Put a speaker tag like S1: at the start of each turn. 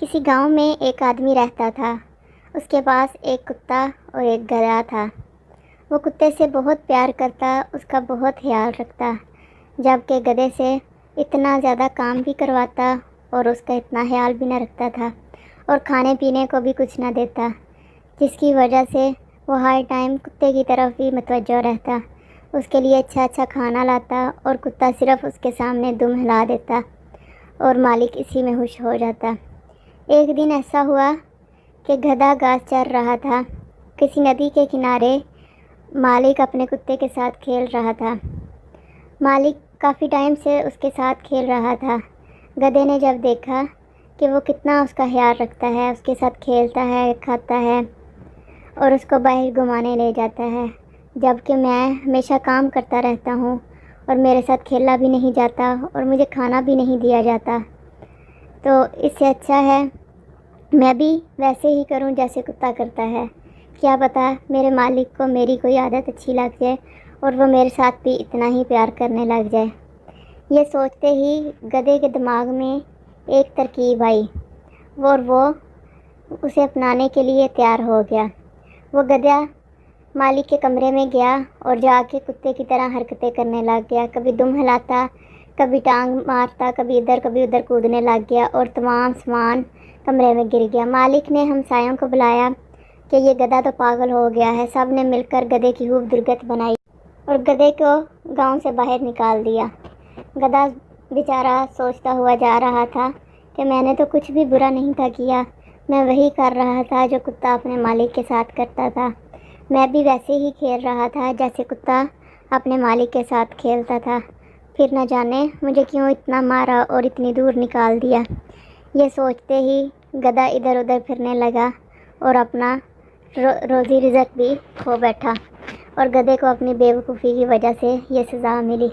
S1: کسی گاؤں میں ایک آدمی رہتا تھا۔ اس کے پاس ایک کتا اور ایک گدھا تھا۔ وہ کتے سے بہت پیار کرتا، اس کا بہت خیال رکھتا، جبکہ گدھے سے اتنا زیادہ کام بھی کرواتا اور اس کا اتنا خیال بھی نہ رکھتا تھا اور کھانے پینے کو بھی کچھ نہ دیتا، جس کی وجہ سے وہ ہر ٹائم کتے کی طرف ہی متوجہ رہتا، اس کے لیے اچھا اچھا کھانا لاتا اور کتا صرف اس کے سامنے دم ہلا دیتا اور مالک اسی میں خوش ہو جاتا۔ ایک دن ایسا ہوا کہ گدھا گھاس چر رہا تھا۔ کسی ندی کے کنارے مالک اپنے کتے کے ساتھ کھیل رہا تھا۔ مالک کافی ٹائم سے اس کے ساتھ کھیل رہا تھا۔ گدھے نے جب دیکھا کہ وہ کتنا اس کا خیال رکھتا ہے، اس کے ساتھ کھیلتا ہے، کھاتا ہے اور اس کو باہر گھمانے لے جاتا ہے، جبکہ میں ہمیشہ کام کرتا رہتا ہوں اور میرے ساتھ کھیلا بھی نہیں جاتا اور مجھے کھانا بھی نہیں دیا جاتا، تو اس سے اچھا ہے میں بھی ویسے ہی کروں جیسے کتا کرتا ہے۔ کیا پتہ میرے مالک کو میری کوئی عادت اچھی لگ جائے اور وہ میرے ساتھ بھی اتنا ہی پیار کرنے لگ جائے۔ یہ سوچتے ہی گدھے کے دماغ میں ایک ترکیب آئی اور وہ اسے اپنانے کے لیے تیار ہو گیا۔ وہ گدھا مالک کے کمرے میں گیا اور جا کے کتے کی طرح حرکتیں کرنے لگ گیا، کبھی دم ہلاتا، کبھی ٹانگ مارتا، کبھی ادھر کودنے لگ گیا اور تمام سامان کمرے میں گر گیا۔ مالک نے ہمسایوں کو بلایا کہ یہ گدھا تو پاگل ہو گیا ہے۔ سب نے مل کر گدھے کی خوب درگت بنائی اور گدھے کو گاؤں سے باہر نکال دیا۔ گدھا بیچارہ سوچتا ہوا جا رہا تھا کہ میں نے تو کچھ بھی برا نہیں تھا کیا، میں وہی کر رہا تھا جو کتا اپنے مالک کے ساتھ کرتا تھا، میں بھی ویسے ہی کھیل رہا تھا جیسے کتا اپنے مالک کے ساتھ کھیلتا تھا، پھر نہ جانے مجھے کیوں اتنا مارا اور اتنی دور نکال دیا۔ یہ سوچتے ہی گدھا ادھر ادھر پھرنے لگا اور اپنا روزی رزق بھی کھو بیٹھا اور گدھے کو اپنی بے وقوفی کی وجہ سے یہ سزا ملی۔